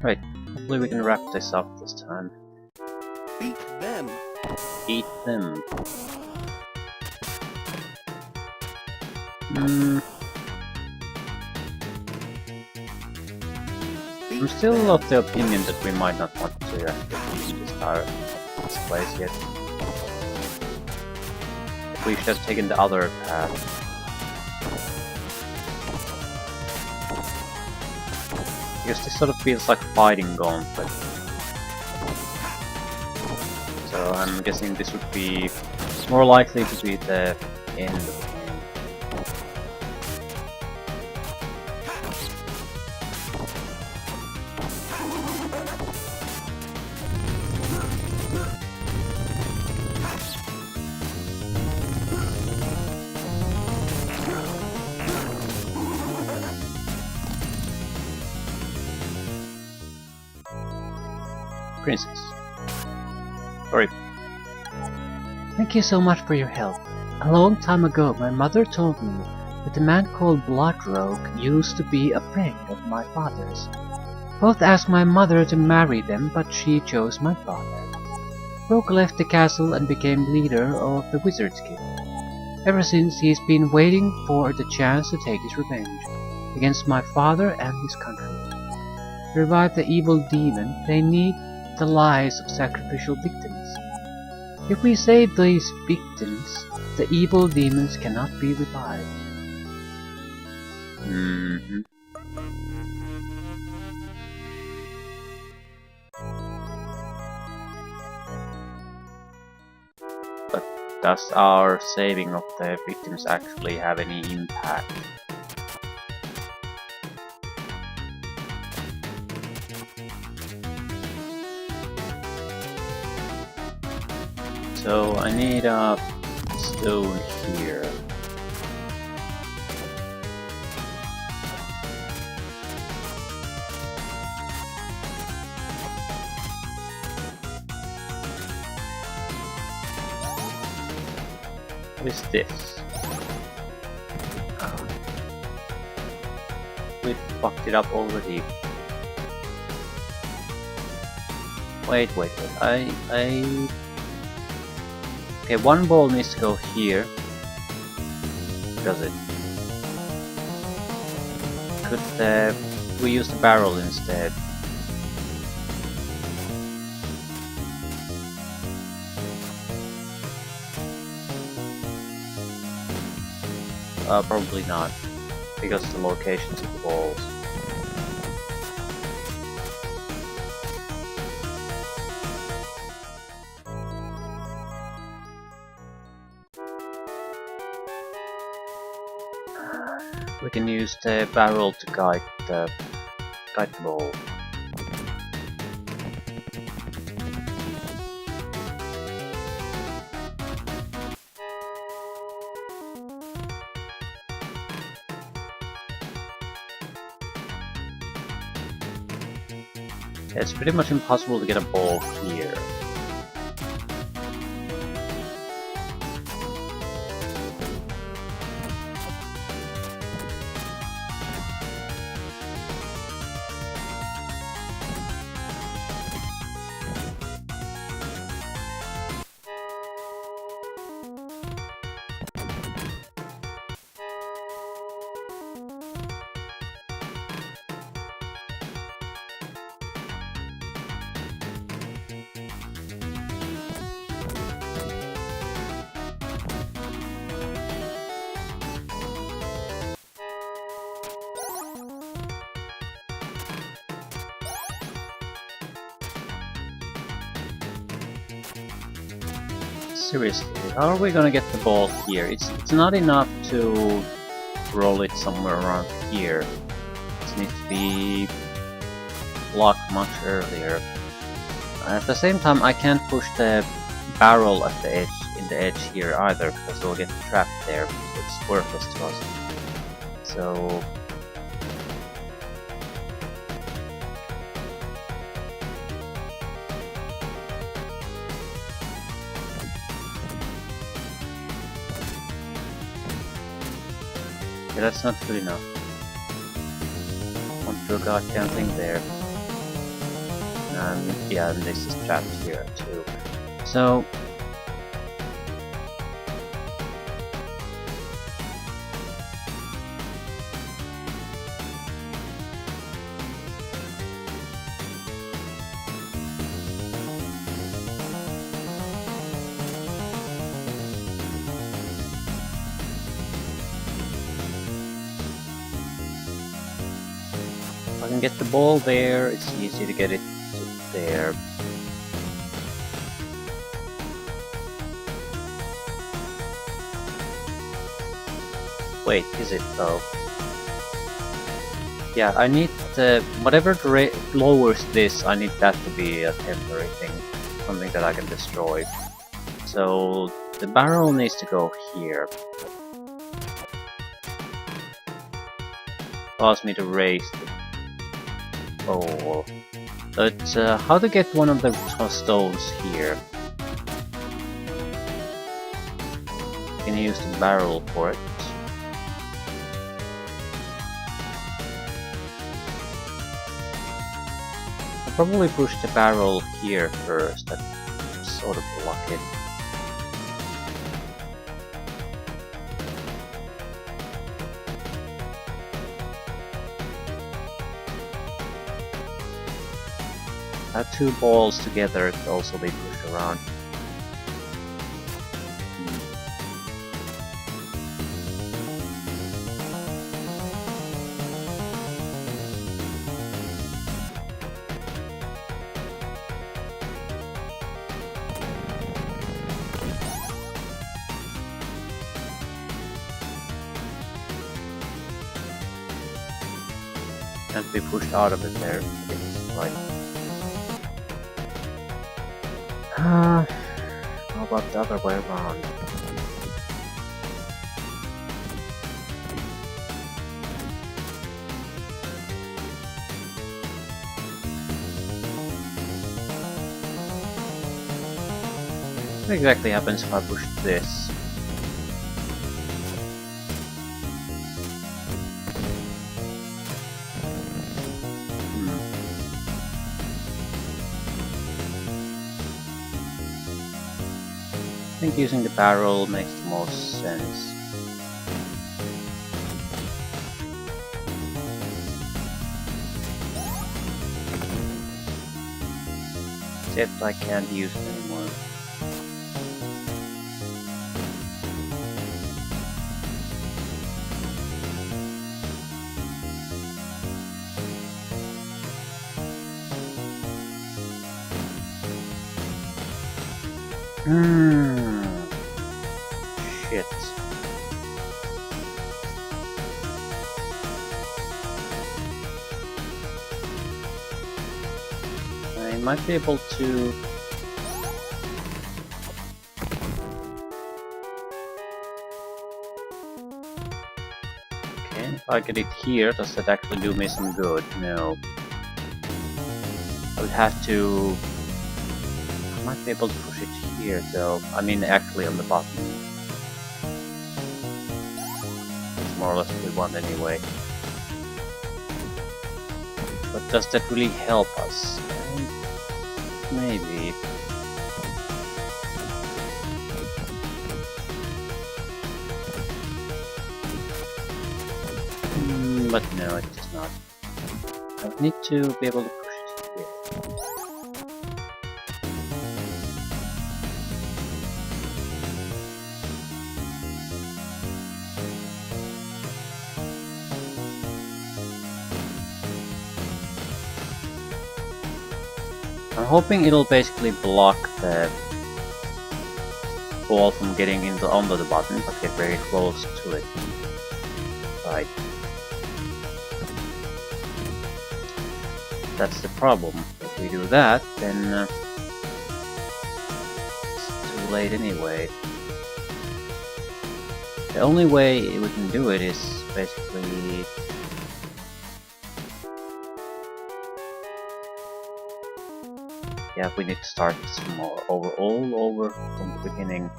Right, hopefully we can wrap this up this time. Eat them. Eat them. I'm still of the opinion that we might not want to actually this place yet. We should have taken the other path. Because this sort of feels like fighting gauntlet. So I'm guessing this would be more likely to be the end of the game. Princess. Sorry. Thank you so much for your help. A long time ago, my mother told me that a man called Bloodrogue used to be a friend of my father's. Both asked my mother to marry them, but she chose my father. Rogue left the castle and became leader of the Wizards Guild. Ever since, he's been waiting for the chance to take his revenge against my father and his country. To revive the evil demon, they need the lives of sacrificial victims. If we save these victims, the evil demons cannot be revived. But does our saving of the victims actually have any impact? So I need a stone here. What is this? We fucked it up already. Wait. Okay, one ball needs to go here. Does it? Could we use the barrel instead? Probably not, because of the locations of the balls. We can use the barrel to guide the ball. It's pretty much impossible to get a ball here. Seriously, how are we gonna get the ball here? It's not enough to roll it somewhere around here. It needs to be blocked much earlier. At the same time, I can't push the barrel at the edge, in the edge here either, because we'll get trapped there. It's worthless to us. So yeah, that's not good enough. Want to do a goddamn thing there. And yeah, and this is trapped here too. So if I can get the ball there, it's easy to get it to there. Wait, is it though? Yeah, I need whatever lowers this, I need that to be a temporary thing, something that I can destroy. So the barrel needs to go here. Allows me to raise the bowl. But how to get one of the stones here? I can use the barrel for it. I'll probably push the barrel here first, that sort of block it. Add two balls together to also be pushed around. Can't be pushed out of it there. It's like how about the other way around? What exactly happens if I push this? I think using the barrel makes the most sense. Except I can't use it anymore. Shit. I might be able to... Okay, if I get it here, does that actually do me some good? No. I would have to... I might be able to push it here though. I mean actually on the bottom. That's more or less what we want anyway. But does that really help us? Maybe. But no, it does not. I need to be able to push it here. I'm hoping it'll basically block the ball from getting onto the button, but get very close to it. Right. That's the problem. If we do that, then it's too late anyway. The only way we can do it is basically... Yeah, we need to start all over from the beginning.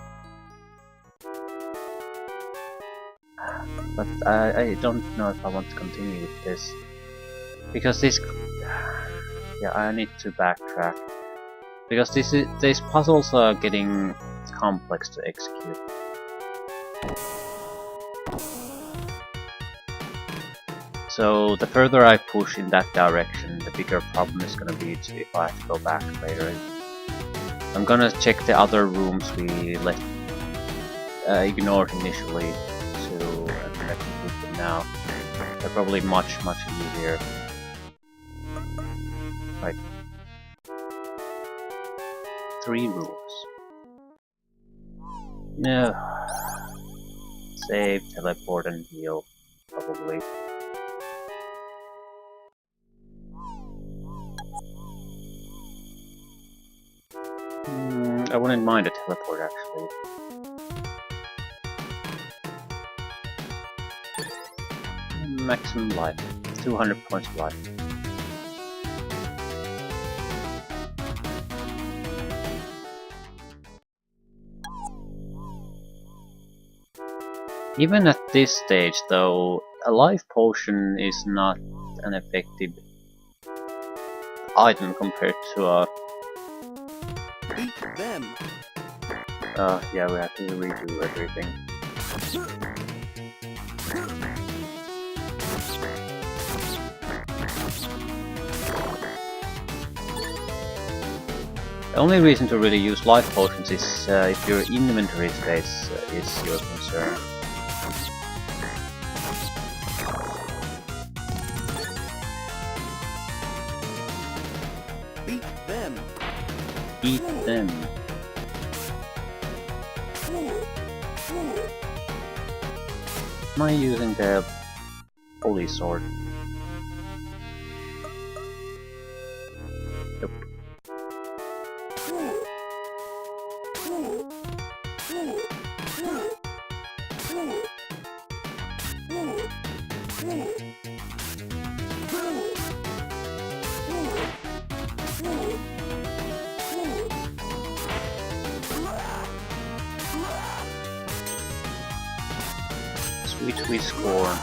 But I don't know if I want to continue with this. Because this... Yeah, I need to backtrack. Because these puzzles are getting complex to execute. So the further I push in that direction, the bigger problem is gonna be if I have to go back later. I'm gonna check the other rooms we ignored initially, so I'm gonna complete them now. They're probably much easier. Right. 3 rooms. No. Save, teleport, and heal, probably. I wouldn't mind a teleport actually. Maximum life. 200 points of life. Even at this stage though, a life potion is not an effective item compared to a... Beat them. Yeah, we have to redo everything. The only reason to really use life potions is if your inventory space is your concern. Beat them. Eat them. Am I using the holy sword? Nope. Sweet score.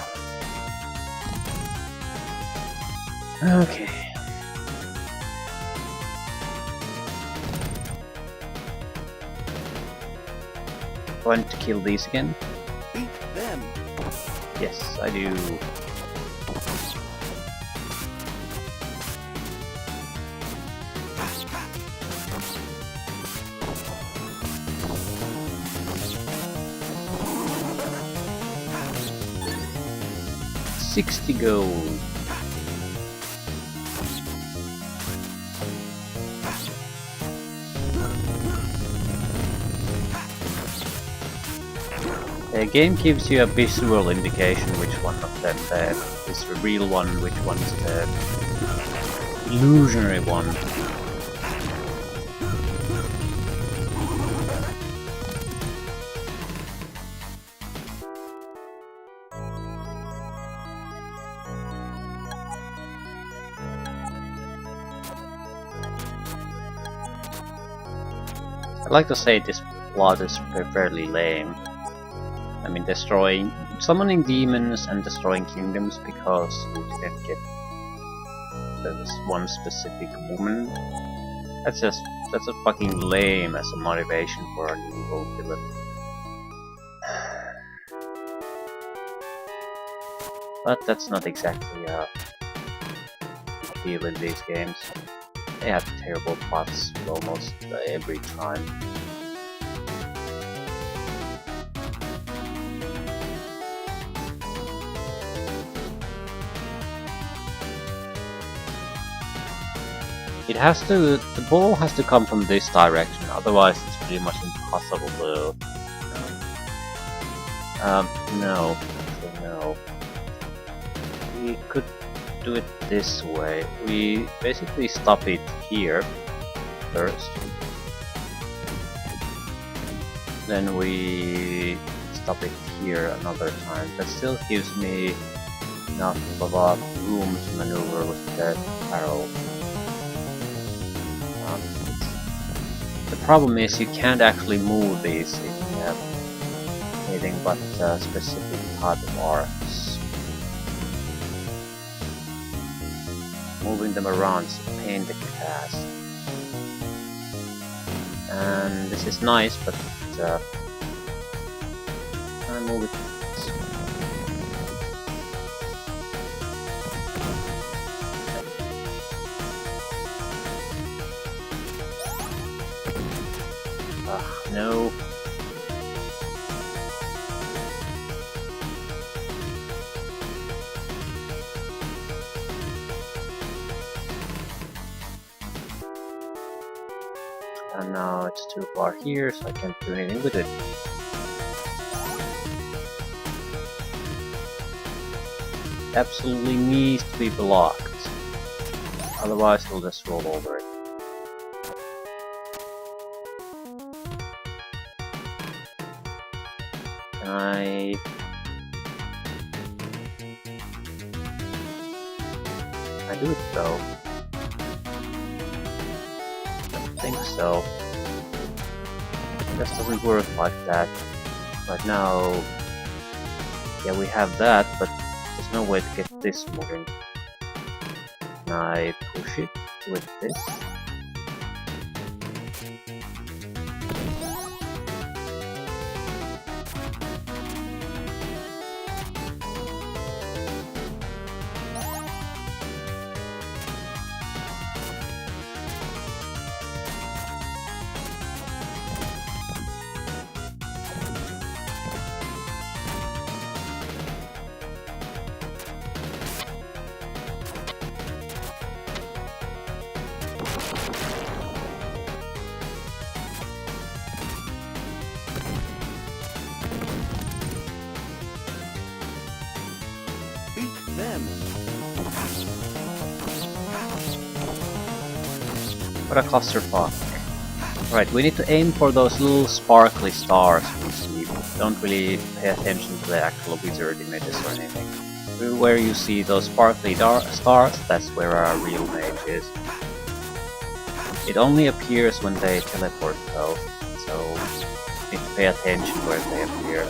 Okay. Want to kill these again? Beat them. Yes, I do. $60 gold. The game gives you a visual indication which one of them is the real one, which one is the illusionary one. I'd like to say this plot is fairly lame. I mean, summoning demons and destroying kingdoms because you didn't get this one specific woman. That's a fucking lame as a motivation for an evil villain. But that's not exactly a big deal in these games. They have terrible plots almost every time. The ball has to come from this direction, otherwise it's pretty much impossible to... no. Actually, no. We could do it this way. We basically stop it here first. Then we stop it here another time. That still gives me enough of a room to maneuver with the arrow. The problem is you can't actually move these if you have anything but specific type of arcs. moving them around is a pain in the ass. And this is nice, but I move it. No. And now it's too far here, so I can't do anything with it. Absolutely needs to be blocked. Otherwise we'll just roll over it. Can I do it though? I think so. This doesn't work like that. Right now, yeah, we have that, but there's no way to get this moving. Can I push it with this? Beat them. What a clusterfuck. Right, we need to aim for those little sparkly stars we see. Don't really pay attention to the actual wizard images or anything. Where you see those sparkly stars, that's where our real mage is. It only appears when they teleport though, so need to pay attention where they appear.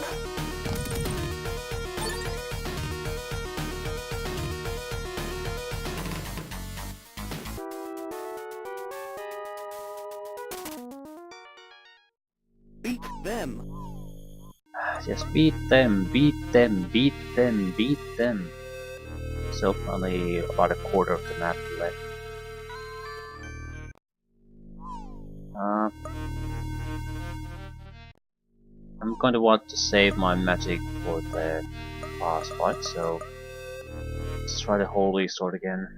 Beat them. Just beat them, beat them, beat them, beat them. So only about a quarter of the map left. I'm going to want to save my magic for the boss fight, so let's try the holy sword again.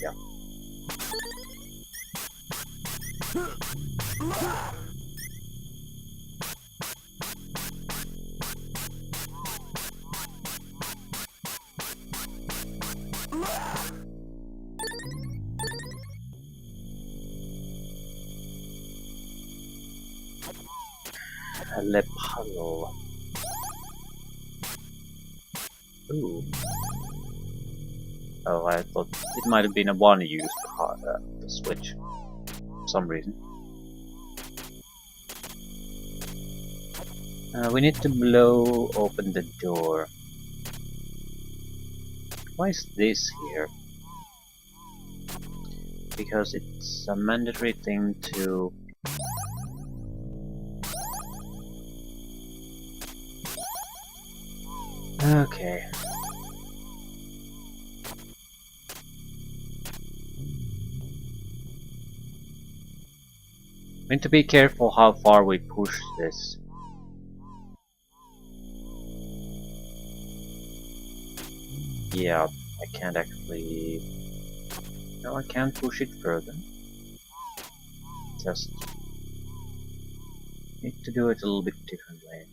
Yeah. Le puzzle. Ooh. Oh, I thought it might have been a one used the switch for some reason. We need to blow open the door. Why is this here? Because it's a mandatory thing to... Okay. We need to be careful how far we push this. Yeah, I can't actually... No, I can't push it further. Just need to do it a little bit differently.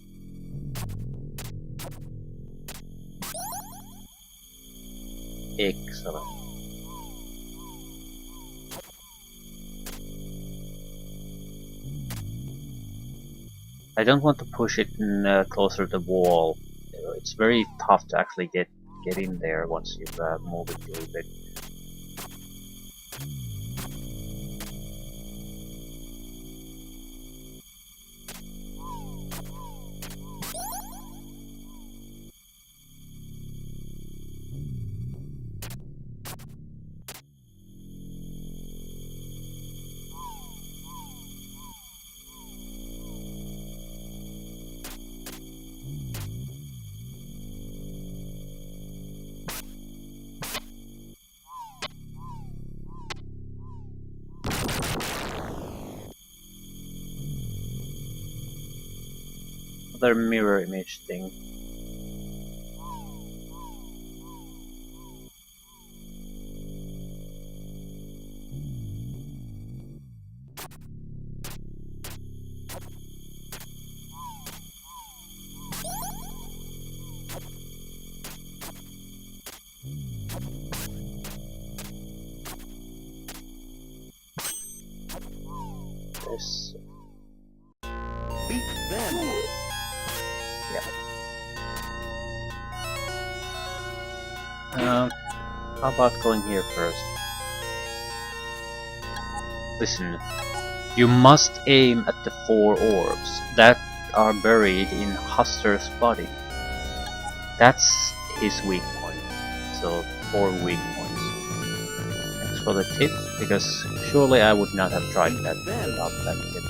Excellent. I don't want to push it in, closer to the wall. It's very tough to actually get in there once you've moved it a little bit. another mirror image thing. There's... Beat them. How about going here first? Listen, you must aim at the 4 orbs that are buried in Huster's body. That's his weak point. So 4 weak points. Thanks for the tip, because surely I would not have tried that without that tip.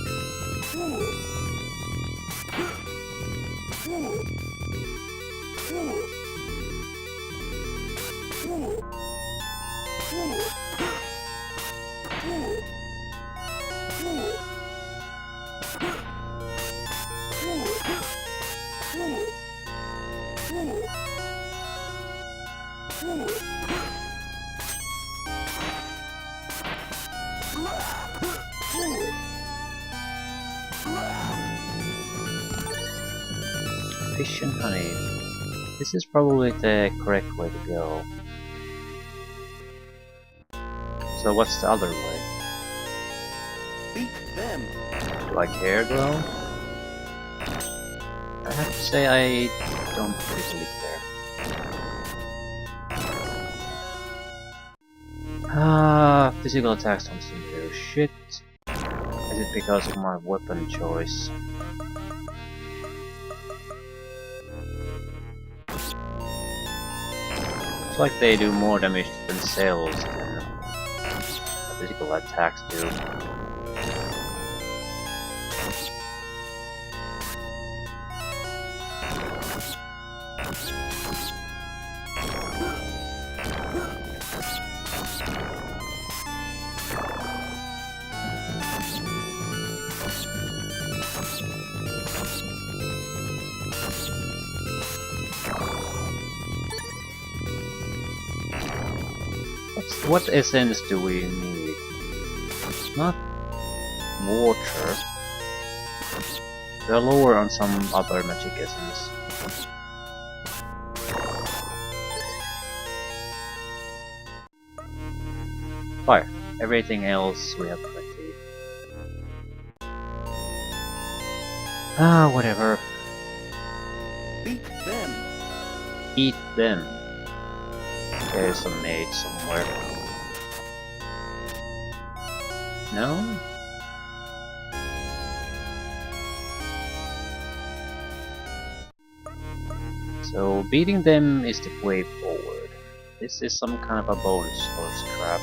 Fish and honey. This is probably the correct way to go. So what's the other way? Beat them. Do I care though? I have to say I don't really care. Physical attacks don't seem to do shit. Is it because of my weapon choice? It's like they do more damage to themselves than physical attacks do. What essence do we need? Not water. They're lower on some other magic essence. Fire. Everything else we have plenty. Whatever. Beat them. Eat them. There's a maid somewhere. No? So beating them is the way forward. This is some kind of a bonus or scrap.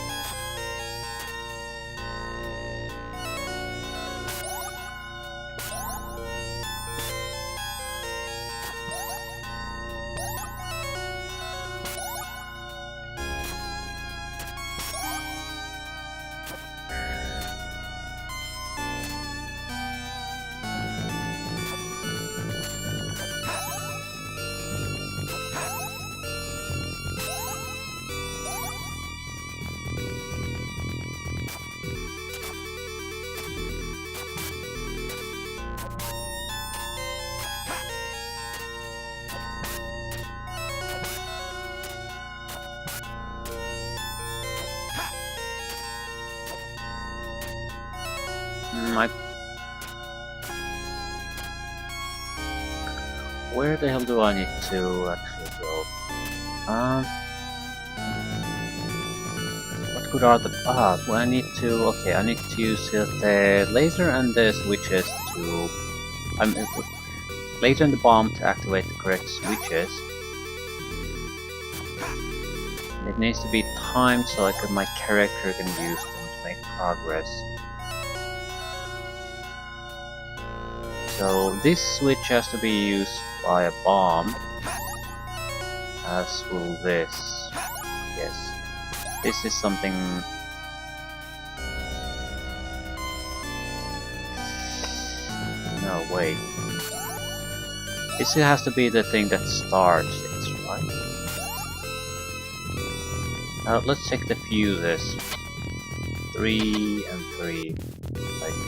Where the hell do I need to actually go? What good are the... well, I need to... okay, I need to use the laser and the switches to... laser and the bomb to activate the correct switches. And it needs to be timed so my character can use them to make progress. So this switch has to be used by a bomb, as will this. Yes, this is something. No, wait. This has to be the thing that starts it, right? Let's check the fuses. 3 and 3. Like,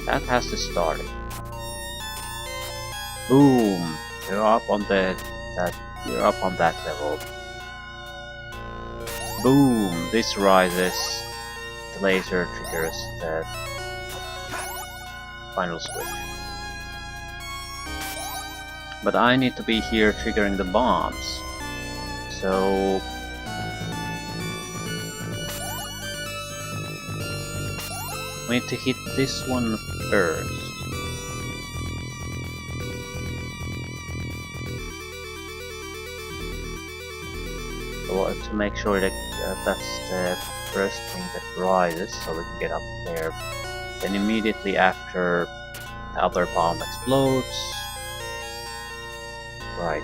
that has to start it. Boom! You're up on that. You're up on that level. Boom! This rises. The laser triggers the final switch. But I need to be here triggering the bombs. So we need to hit this one first. So, to make sure that that's the first thing that rises, so we can get up there. Then immediately after the other bomb explodes. Right,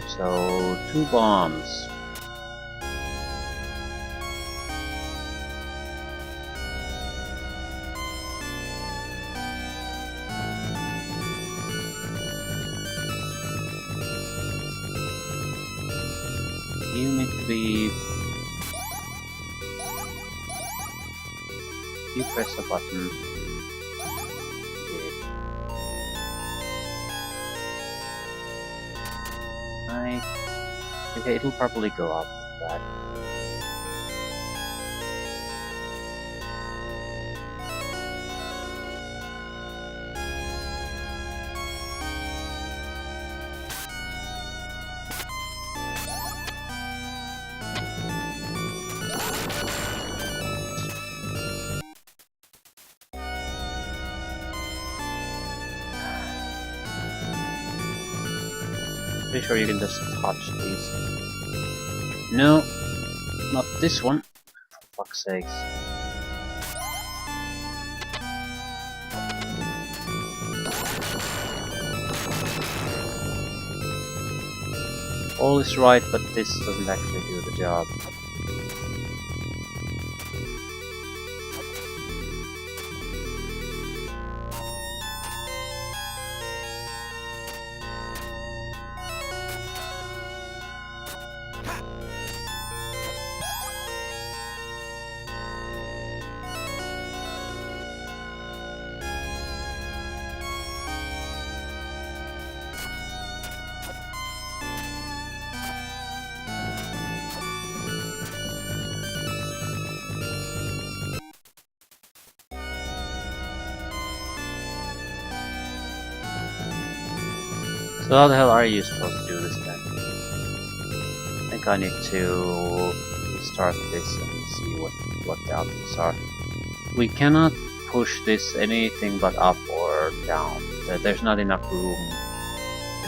so 2 bombs. You need to be... You press a button. Okay, it'll probably go up to that. Pretty sure you can just touch these. No, not this one. For fuck's sakes. All is right, but this doesn't actually do the job. So how the hell are you supposed to do this then? I think I need to restart this and see what the outputs are. We cannot push this anything but up or down. There's not enough room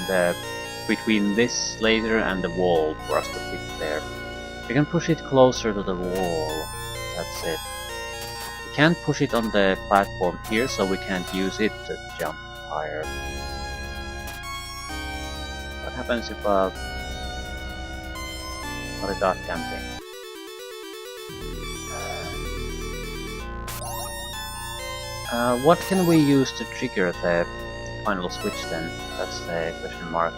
in between this laser and the wall for us to fit there. We can push it closer to the wall. That's it. We can't push it on the platform here, so we can't use it to jump higher. What happens if what a goddamn thing. What can we use to trigger the final switch then? That's the question mark.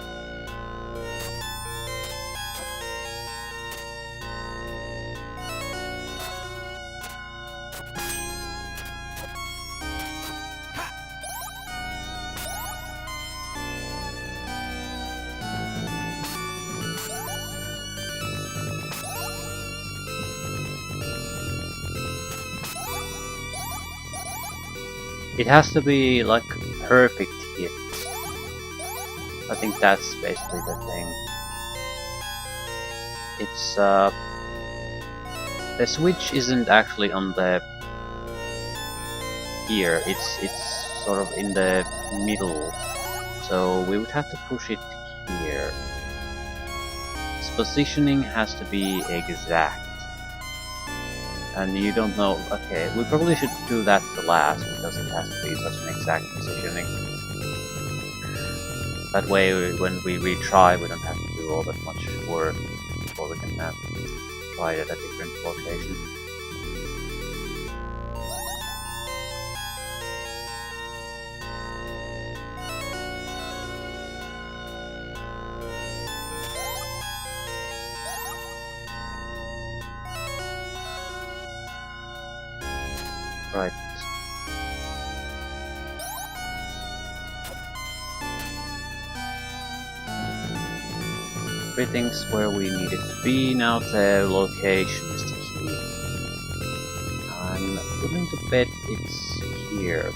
It has to be like perfect hit. I think that's basically the thing. It's the switch isn't actually on the here. It's sort of in the middle. So we would have to push it here. Its positioning has to be exact. And you don't know, okay, we probably should do that the last, because it has to be such an exact positioning. That way, when we retry, we don't have to do all that much work before we can try it at a different location. Everything's where we need it to be. Now the location is the key. I'm willing to bet it's here.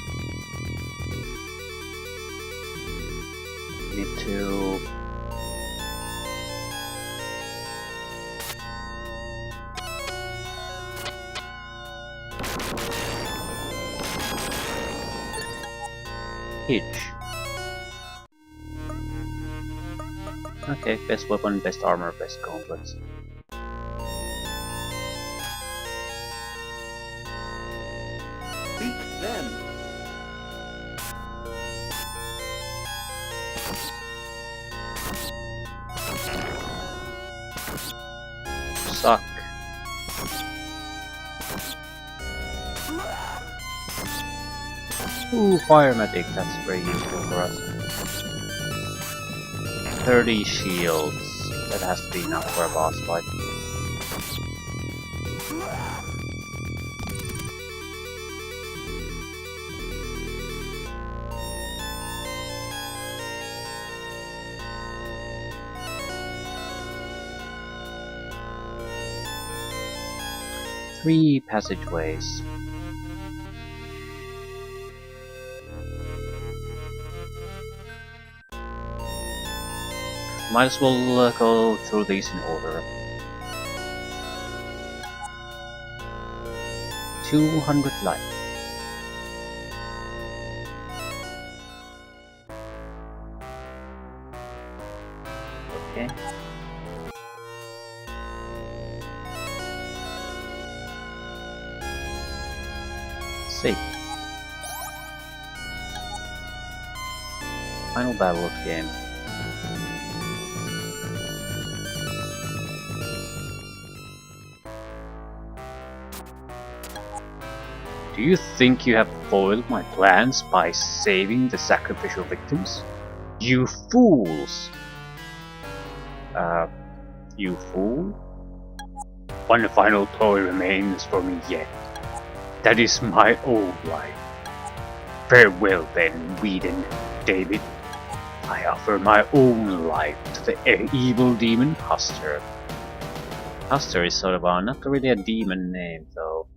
Need to... hitch. Okay, best weapon, best armor, best gauntlets. Beat them. Suck. Ooh, fire medic, that's very useful for us. 30 shields. That has to be enough for a boss fight. Three passageways. Might as well go through these in order. 200 life. Okay. Save. Final battle of the game. Do you think you have foiled my plans by saving the sacrificial victims? You fools! You fool? One final toy remains for me yet. That is my old life. Farewell then, Whedon, David. I offer my own life to the evil demon Huster. Huster is sort of not really a demon name though.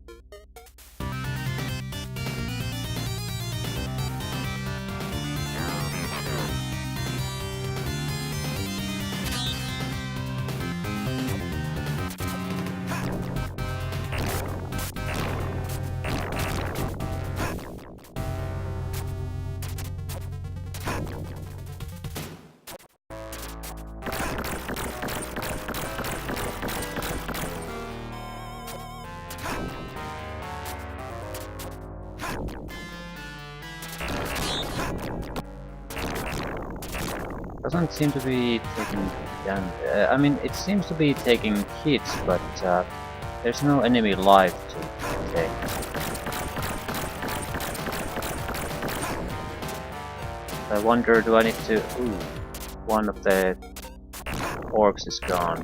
Doesn't seem to be taking damage. I mean, it seems to be taking hits, but there's no enemy life to take. I wonder, do I need to... Ooh, one of the orbs is gone.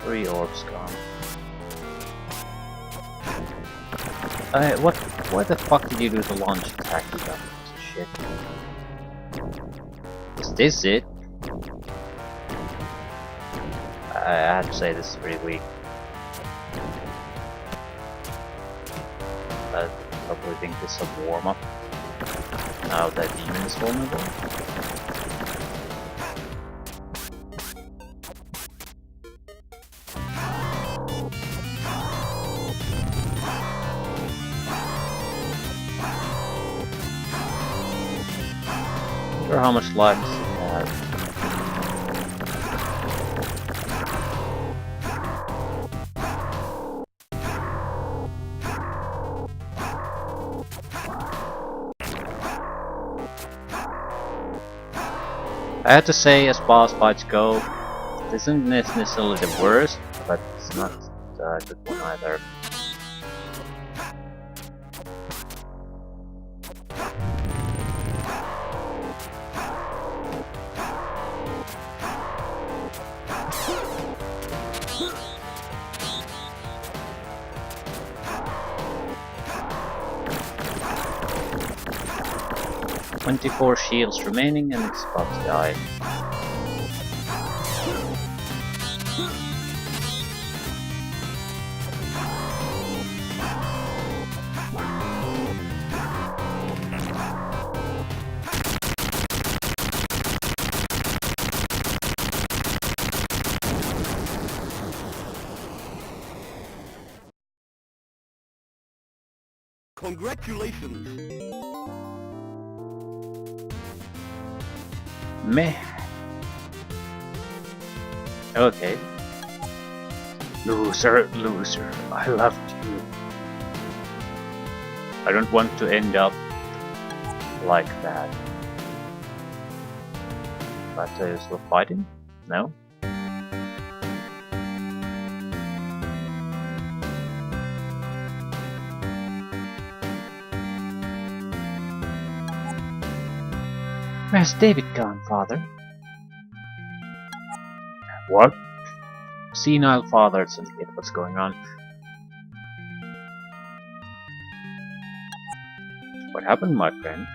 Three orbs gone. Why the fuck did you do the launch attack, you dumb piece of shit? Is this it? I have to say this is pretty weak. I probably think this is a warm-up. Now that demon is vulnerable. Not sure how much life does it have. I have to say, as boss fights go, this isn't necessarily the worst, but it's not a good one either. 24 shields remaining and it's about to die. Congratulations! Meh. Okay. Loser, loser, I loved you. I don't want to end up like that. But still fighting? No? Where's David gone, father? What? Senile father doesn't get what's going on. What happened, my friend?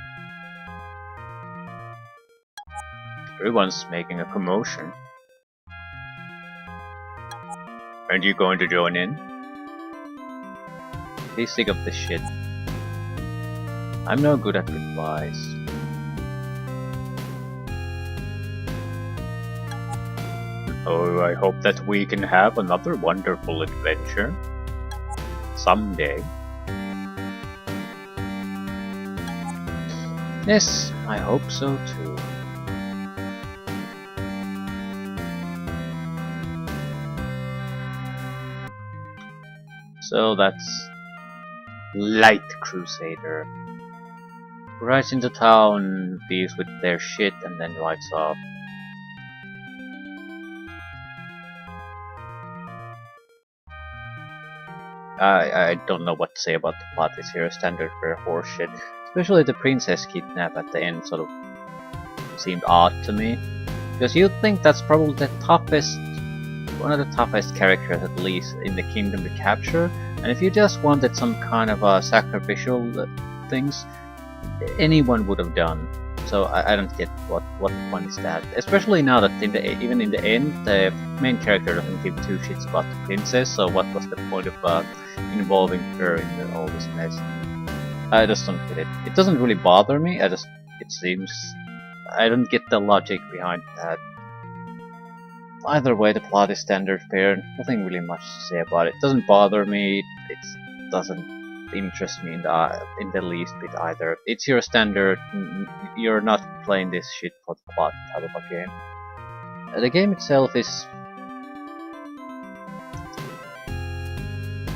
Everyone's making a commotion. Aren't you going to join in? Please sick of this shit. I'm no good at replies. Oh, I hope that we can have another wonderful adventure. Someday. Yes, I hope so too. So that's Light Crusader. Rides into town, deals with their shit, and then rides off. I don't know what to say about the plot. It's here standard for horseshit. Especially the princess kidnap at the end sort of seemed odd to me. Because you'd think that's probably the toughest, one of the toughest characters at least in the kingdom to capture. And if you just wanted some kind of sacrificial things, anyone would have done. So I don't get what fun is that. Especially now that even in the end, the main character doesn't give two shits about the princess. So what was the point of involving her in all this mess? I just don't get it. It doesn't really bother me. It seems I don't get the logic behind that. Either way, the plot is standard fare. Nothing really much to say about it. It doesn't bother me. It doesn't interest me in the least bit either. It's your standard. You're not playing this shit for the plot type of a game. The game itself is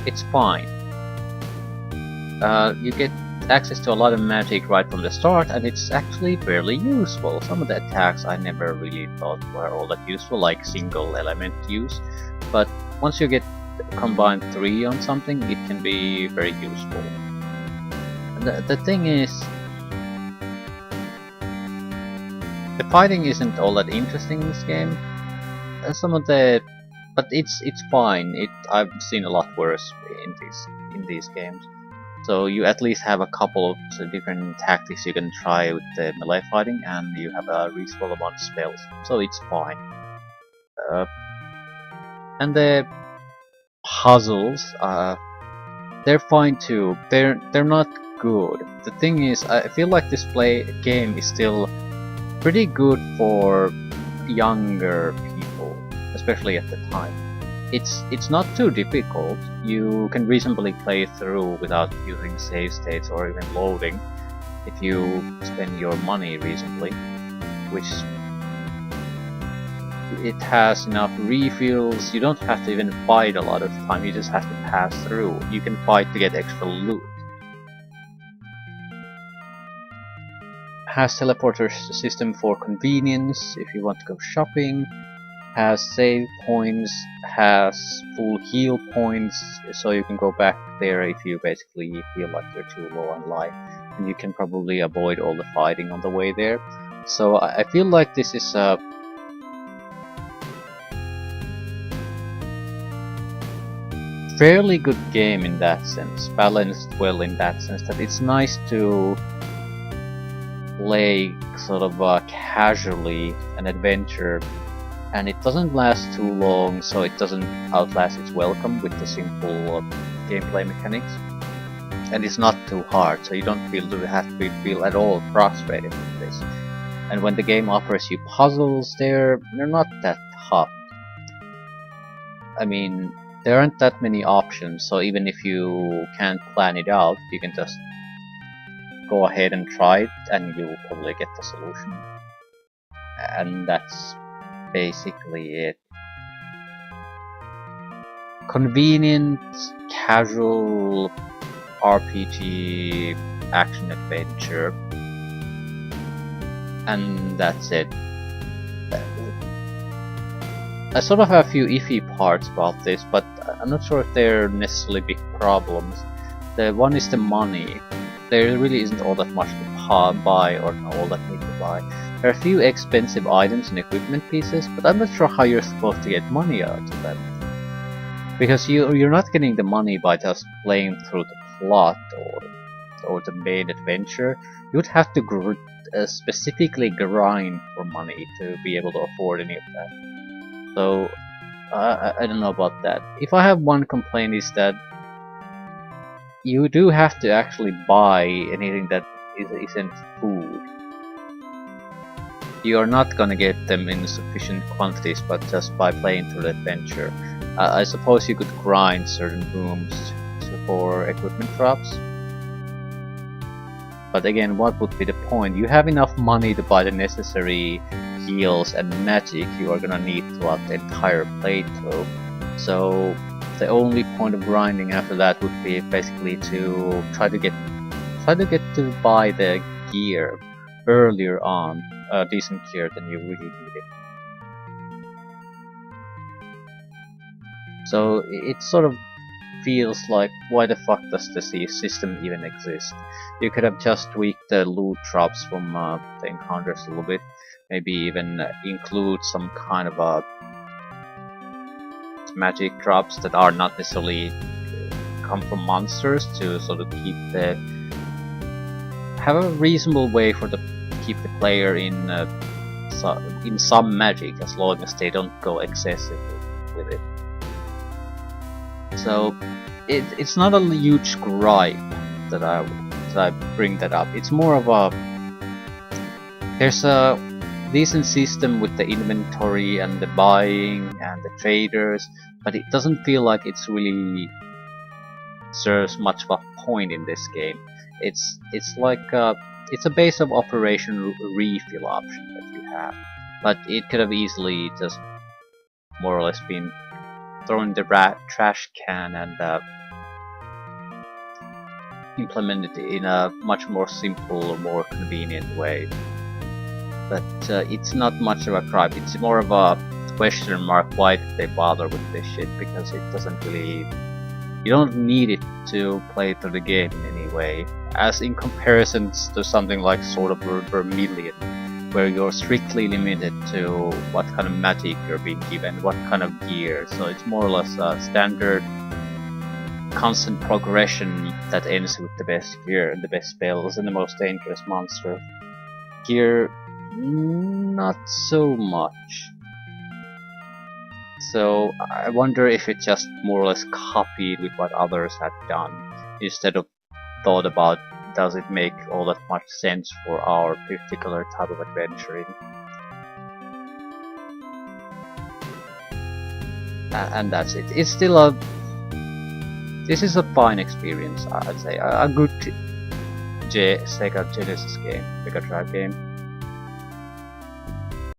it's fine. You get access to a lot of magic right from the start, and it's actually fairly useful. Some of the attacks I never really thought were all that useful, like single element use, but once you get combine 3 on something, it can be very useful. The thing is, the fighting isn't all that interesting in this game. But it's fine. I've seen a lot worse in these games. So you at least have a couple of different tactics you can try with the melee fighting, and you have a reasonable amount of spells. So it's fine. And the puzzles, they're fine too. They're not good. The thing is, I feel like this game is still pretty good for younger people, especially at the time. It's not too difficult. You can reasonably play through without using save states or even loading if you spend your money reasonably, which it has enough refills. You don't have to even fight a lot of the time, you just have to pass through. You can fight to get extra loot. Has teleporter system for convenience if you want to go shopping. Has save points, has full heal points, so you can go back there if you basically feel like you're too low on life, and you can probably avoid all the fighting on the way there. So I feel like this is a fairly good game in that sense, balanced well in that sense, that it's nice to play sort of casually an adventure, and it doesn't last too long, so it doesn't outlast its welcome with the simple gameplay mechanics. And it's not too hard, so you don't have to feel at all frustrated with this. And when the game offers you puzzles, they're not that tough. I mean, there aren't that many options, so even if you can't plan it out, you can just go ahead and try it, and you'll probably get the solution. And that's basically it. Convenient, casual RPG action adventure, and that's it. I sort of have a few iffy parts about this, but I'm not sure if they're necessarily big problems. The one is the money. There really isn't all that much to buy or all that need to buy. There are a few expensive items and equipment pieces, but I'm not sure how you're supposed to get money out of them. Because you're not getting the money by just playing through the plot or the main adventure. You would have to specifically grind for money to be able to afford any of that. So I don't know about that. If I have one complaint, is that you do have to actually buy anything that isn't food. You are not gonna get them in sufficient quantities, but just by playing through the adventure. I suppose you could grind certain rooms for equipment drops. But again, what would be the point? You have enough money to buy the necessary heals and magic you are gonna need throughout the entire playthrough. So the only point of grinding after that would be basically to try to get to buy the gear earlier on, decent gear than you really needed. So it sort of feels like, why the fuck does the system even exist? You could have just tweaked the loot drops from the encounters a little bit, maybe even include some kind of magic drops that are not necessarily come from monsters to sort of have a reasonable way for keep the player in some magic, as long as they don't go excessively with it. So it's not a huge gripe that I bring that up. It's more of there's a decent system with the inventory and the buying and the traders, but it doesn't feel like it's really serves much of a point in this game. It's like it's a base of operation refill option that you have, but it could have easily just more or less been thrown in the trash can and implemented in a much more simple, more convenient way. But it's not much of a gripe. It's more of a question mark. Why did they bother with this shit? Because it doesn't really. You don't need it to play through the game in any way. As in comparison to something like Sword of Vermilion, where you're strictly limited to what kind of magic you're being given, what kind of gear. So it's more or less a standard, constant progression that ends with the best gear and the best spells and the most dangerous monster. Gear, not so much. So I wonder if it just more or less copied with what others had done, instead of thought about, does it make all that much sense for our particular type of adventuring. And that's it. It's still this is a fine experience, I'd say. A good Sega Genesis game, Mega Drive game.